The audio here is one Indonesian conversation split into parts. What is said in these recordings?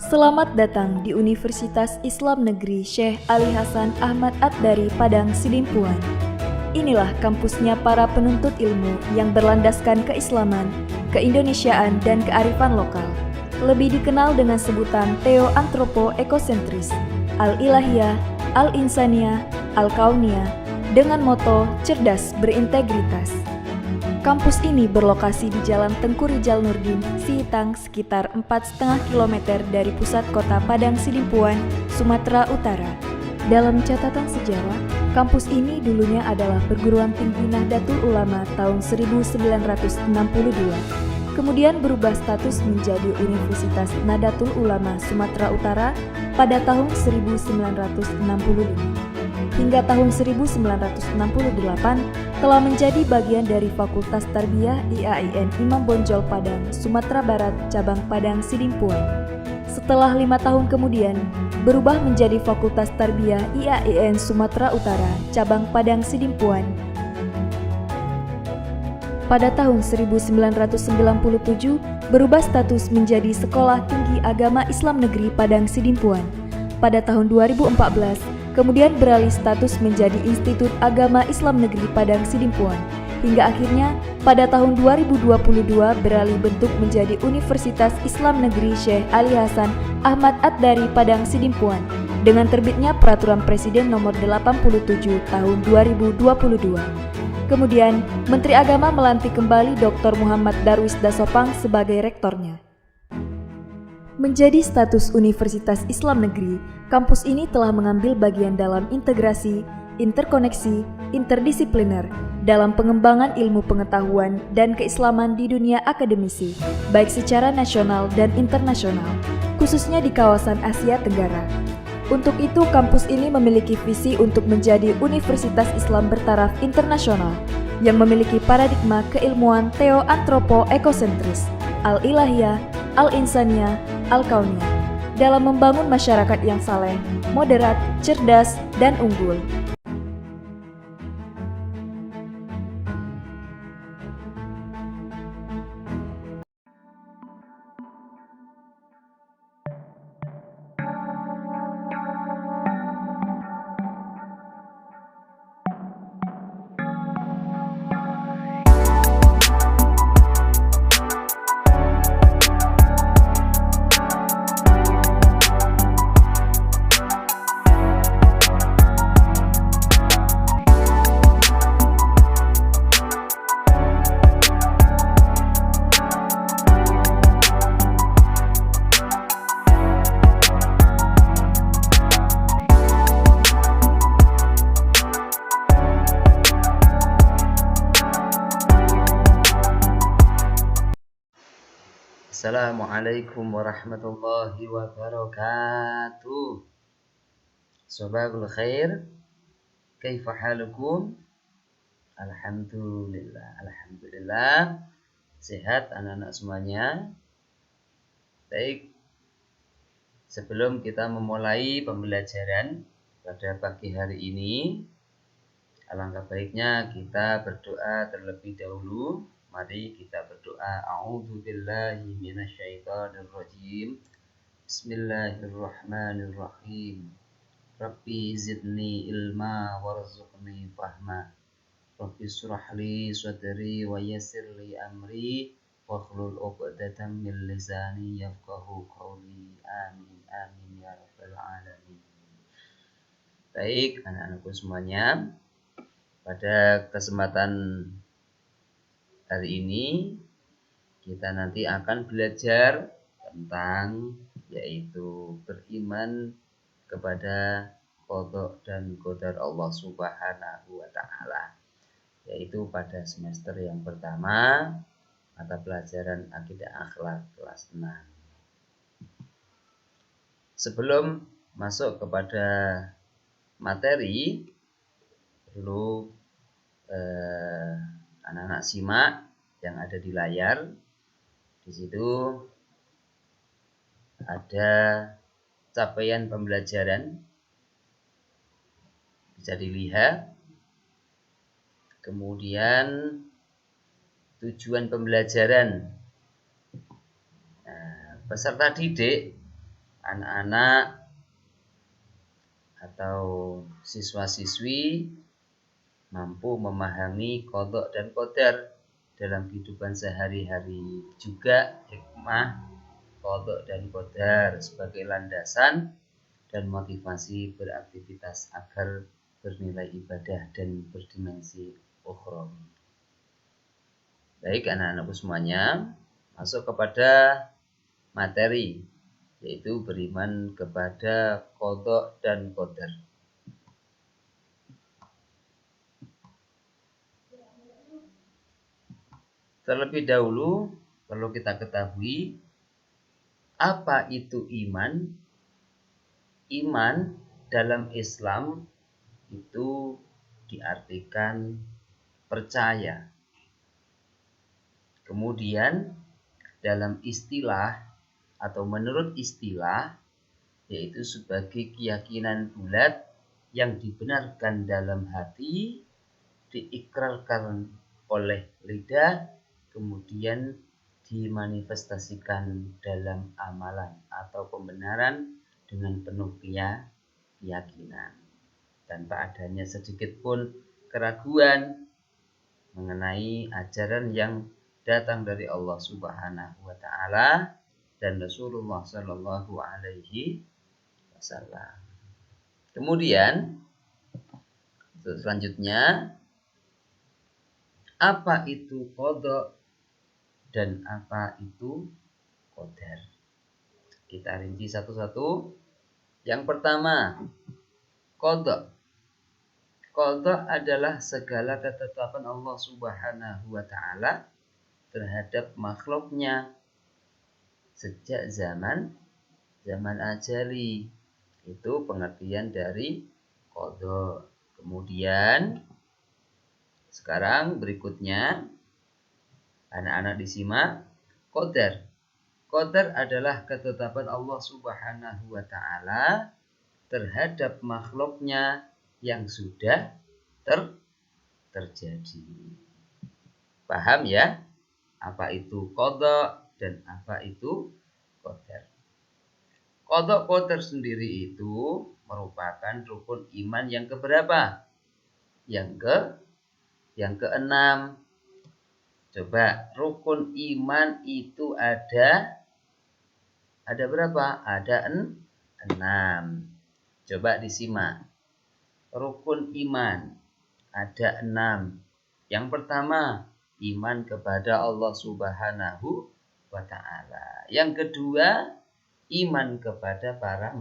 Selamat datang di Universitas Islam Negeri Syekh Ali Hasan Ahmad Ad-Dari Padang Sidimpuan. Inilah kampusnya para penuntut ilmu yang berlandaskan keislaman, keindonesiaan, dan kearifan lokal. Lebih dikenal dengan sebutan Theo-Antropo-Ekosentris, Al-Ilahiyah, Al-Insaniyah, Al-Kauniyah, dengan moto cerdas berintegritas. Kampus ini berlokasi di Jalan Tengku Rijal Nurdin, Sihitang, sekitar 4,5 km dari pusat kota Padang Sidimpuan, Sumatera Utara. Dalam catatan sejarah, kampus ini dulunya adalah perguruan tinggi Nahdlatul Ulama tahun 1962, kemudian berubah status menjadi Universitas Nahdlatul Ulama Sumatera Utara pada tahun 1965. Hingga tahun 1968 telah menjadi bagian dari Fakultas Tarbiyah IAIN Imam Bonjol Padang, Sumatera Barat, cabang Padang Sidimpuan. Setelah 5 tahun kemudian, berubah menjadi Fakultas Tarbiyah IAIN Sumatera Utara, cabang Padang Sidimpuan. Pada tahun 1997, berubah status menjadi Sekolah Tinggi Agama Islam Negeri Padang Sidimpuan. Pada tahun 2014, kemudian beralih status menjadi Institut Agama Islam Negeri Padang Sidimpuan, hingga akhirnya pada tahun 2022 beralih bentuk menjadi Universitas Islam Negeri Syekh Ali Hasan Ahmad Ad-Dari Padang Sidimpuan dengan terbitnya Peraturan Presiden Nomor 87 Tahun 2022. Kemudian, Menteri Agama melantik kembali Dr. Muhammad Darwis Dasopang sebagai rektornya. Menjadi status Universitas Islam Negeri, kampus ini telah mengambil bagian dalam integrasi, interkoneksi, interdisipliner dalam pengembangan ilmu pengetahuan dan keislaman di dunia akademisi, baik secara nasional dan internasional, khususnya di kawasan Asia Tenggara. Untuk itu, kampus ini memiliki visi untuk menjadi Universitas Islam bertaraf internasional yang memiliki paradigma keilmuan Theo-Antropo-Ekosentris, Al-Ilahiyah, Al-Insaniyah, Al-Kauniyah dalam membangun masyarakat yang saleh, moderat, cerdas, dan unggul. Assalamualaikum warahmatullahi wabarakatuh. Sabahul khair. Kaifa halukum? Alhamdulillah. Sehat anak-anak semuanya. Baik. Sebelum kita memulai pembelajaran pada pagi hari ini, alangkah baiknya kita berdoa terlebih dahulu. Mari kita berdoa. A'udzubillahi minasyaitonirrajim. Bismillahirrahmanirrahim. Rabbi zidni ilma warzuqni fahma. Rabbi surahli sadri wa yassirli amri wahlul 'uqdatam min lisani yafqahu qawli. Amin amin ya rabbal alamin. Baik, anak-anakku semuanya, pada kesempatan hari ini kita nanti akan belajar tentang yaitu beriman kepada qada dan qadar Allah Subhanahu wa taala, yaitu pada semester yang pertama mata pelajaran akidah akhlak kelas 6. Sebelum masuk kepada materi, perlu anak-anak simak yang ada di layar. Di situ ada capaian pembelajaran, bisa dilihat. Kemudian tujuan pembelajaran. Peserta didik anak-anak atau siswa-siswi mampu memahami qada dan qadar dalam kehidupan sehari-hari. Juga hikmah qada dan qadar sebagai landasan dan motivasi beraktivitas agar bernilai ibadah dan berdimensi ukhrawi. Baik anak-anakku semuanya, masuk kepada materi, yaitu beriman kepada qada dan qadar. Terlebih dahulu perlu kita ketahui apa itu iman. Iman dalam Islam itu diartikan percaya. Kemudian dalam istilah atau menurut istilah yaitu sebagai keyakinan bulat yang dibenarkan dalam hati, diikrarkan oleh lidah, kemudian dimanifestasikan dalam amalan atau pembenaran dengan penuh keyakinan tanpa adanya sedikit pun keraguan mengenai ajaran yang datang dari Allah Subhanahu wa taala dan Rasulullah Shallallahu alaihi wasallam. Kemudian selanjutnya, apa itu qada dan apa itu qadar? Kita rinci satu-satu. Yang pertama, qada. Qada adalah segala ketetapan Allah Subhanahu wa taala terhadap makhluknya sejak zaman ajali. Itu pengertian dari qada. Kemudian sekarang berikutnya anak-anak disimak qadar. Qadar adalah ketetapan Allah Subhanahu wa taala terhadap makhluknya yang sudah terjadi. Paham ya? Apa itu qada dan apa itu qadar? Qada qadar sendiri itu merupakan rukun iman yang keberapa? Yang keenam. Coba, rukun iman itu ada berapa? Ada 6. Coba disimak. Rukun iman ada 6. Yang pertama, iman kepada Allah Subhanahu wa taala. Yang kedua, iman kepada para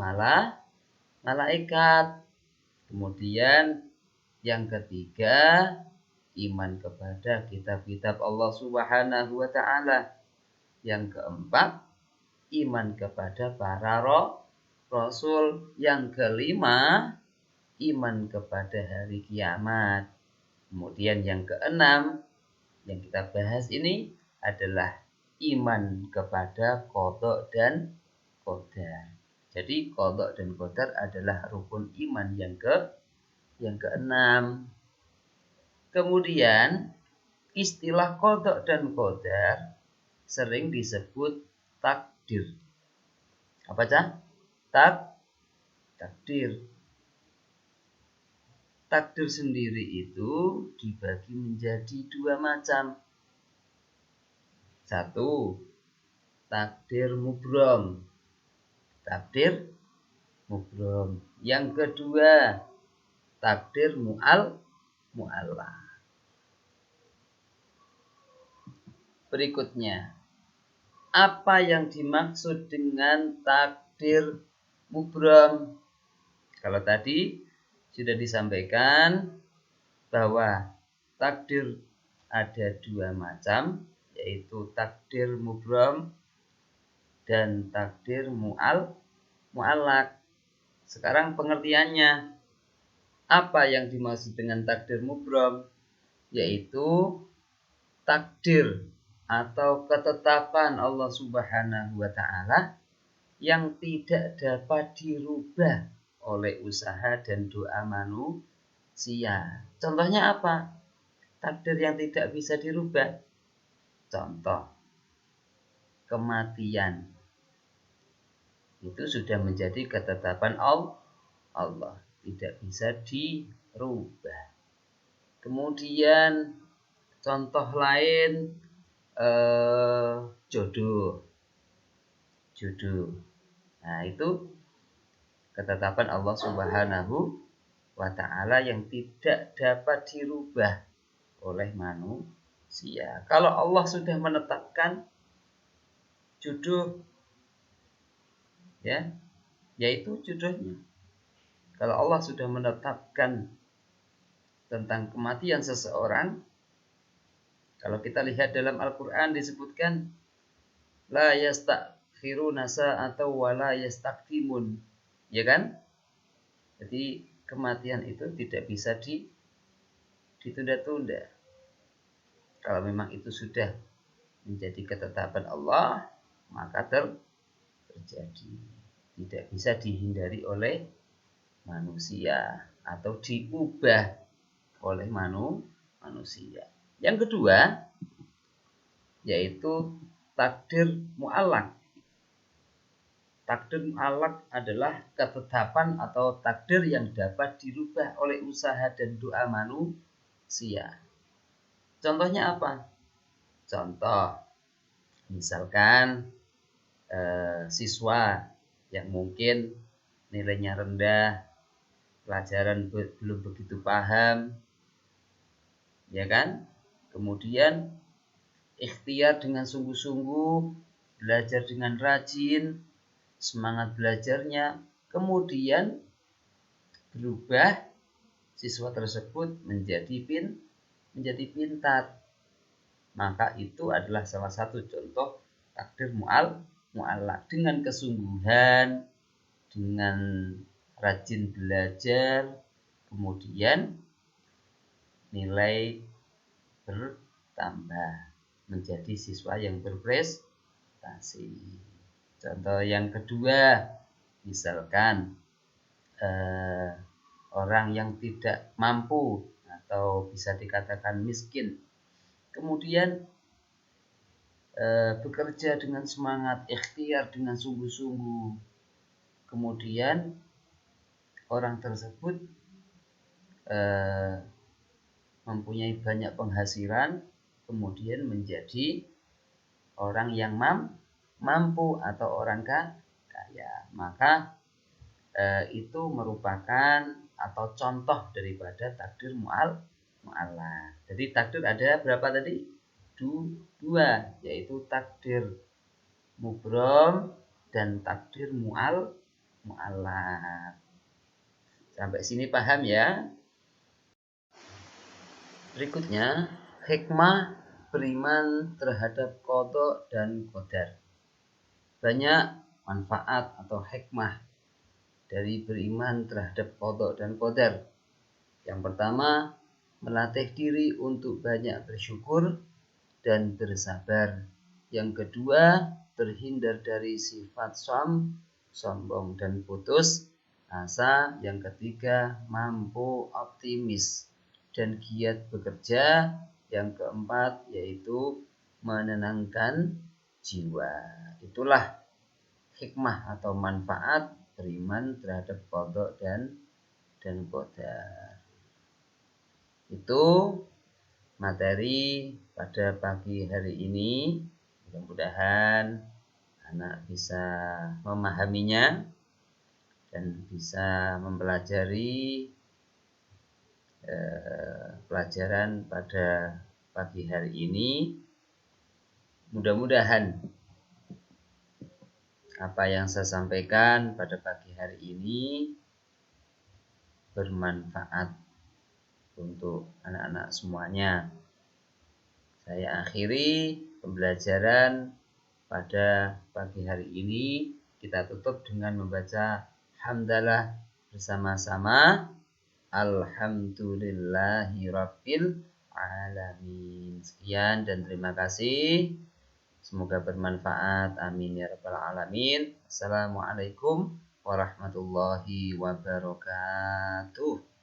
malaikat. Kemudian yang ketiga, iman kepada kitab-kitab Allah Subhanahu wa taala. Yang keempat, iman kepada para rasul. Yang kelima, iman kepada hari kiamat. Kemudian yang keenam yang kita bahas ini adalah iman kepada qada dan qadar. Jadi qada dan qadar adalah rukun iman yang keenam. Kemudian istilah qada dan qadar sering disebut takdir. Apa cah? Takdir. Takdir sendiri itu dibagi menjadi 2 macam. 1. Takdir mubrom. Yang kedua, takdir mu'allah. Berikutnya, apa yang dimaksud dengan takdir mubrom? Kalau tadi sudah disampaikan bahwa takdir ada 2 macam, yaitu takdir mubrom dan takdir mu'allak. Sekarang pengertiannya, apa yang dimaksud dengan takdir mubrom? Yaitu takdir atau ketetapan Allah Subhanahu wa taala yang tidak dapat dirubah oleh usaha dan doa manusia. Contohnya apa? Takdir yang tidak bisa dirubah. Contoh, kematian. itu sudah menjadi ketetapan Allah, tidak bisa dirubah. Kemudian contoh lain jodoh. Nah, itu ketetapan Allah Subhanahu wa ta'ala yang tidak dapat dirubah oleh manusia. Kalau Allah sudah menetapkan jodoh, ya, yaitu jodohnya. Kalau Allah sudah menetapkan tentang kematian seseorang, kalau kita lihat dalam Al-Quran disebutkan la yastakhiruna sa'atan wa la yastaqdimun, ya kan? Jadi kematian itu tidak bisa ditunda-tunda. Kalau memang itu sudah menjadi ketetapan Allah, maka terjadi. Tidak bisa dihindari oleh manusia atau diubah oleh manusia. Yang kedua, yaitu takdir mu'allaq. Takdir mu'allaq adalah ketetapan atau takdir yang dapat dirubah oleh usaha dan doa manusia. Contohnya apa? Contoh, misalkan siswa yang mungkin nilainya rendah, pelajaran belum begitu paham, ya kan? Kemudian ikhtiar dengan sungguh-sungguh, belajar dengan rajin, semangat belajarnya, kemudian berubah siswa tersebut menjadi pintar. Maka itu adalah salah satu contoh takdir mu'allaq. Dengan kesungguhan, dengan rajin belajar, kemudian nilai bertambah menjadi siswa yang berprestasi. Contoh yang kedua, misalkan orang yang tidak mampu atau bisa dikatakan miskin, kemudian bekerja dengan semangat, ikhtiar dengan sungguh-sungguh, kemudian orang tersebut mempunyai banyak penghasilan, kemudian menjadi orang yang mampu atau orang kaya, maka itu merupakan atau contoh daripada takdir mu'allaq. Jadi takdir ada berapa tadi? Dua, yaitu takdir mubrom dan takdir mu'allaq. Sampai sini paham ya? Berikutnya, hikmah beriman terhadap qada dan qadar. Banyak manfaat atau hikmah dari beriman terhadap qada dan qadar. Yang pertama, melatih diri untuk banyak bersyukur dan bersabar. Yang kedua, terhindar dari sifat sombong dan putus asa. Yang ketiga, mampu optimis dan giat bekerja. Yang keempat, yaitu menenangkan jiwa. Itulah hikmah atau manfaat beriman terhadap qada dan qadar. Itu materi pada pagi hari ini. Mudah-mudahan anak bisa memahaminya dan bisa mempelajari pelajaran pada pagi hari ini. Mudah-mudahan apa yang saya sampaikan pada pagi hari ini bermanfaat untuk anak-anak semuanya. Saya akhiri pembelajaran pada pagi hari ini. Kita tutup dengan membaca hamdalah bersama-sama. Alhamdulillahi Rabbil Alamin. Sekian dan terima kasih. Semoga bermanfaat. Amin ya Rabbal Alamin. Assalamualaikum warahmatullahi wabarakatuh.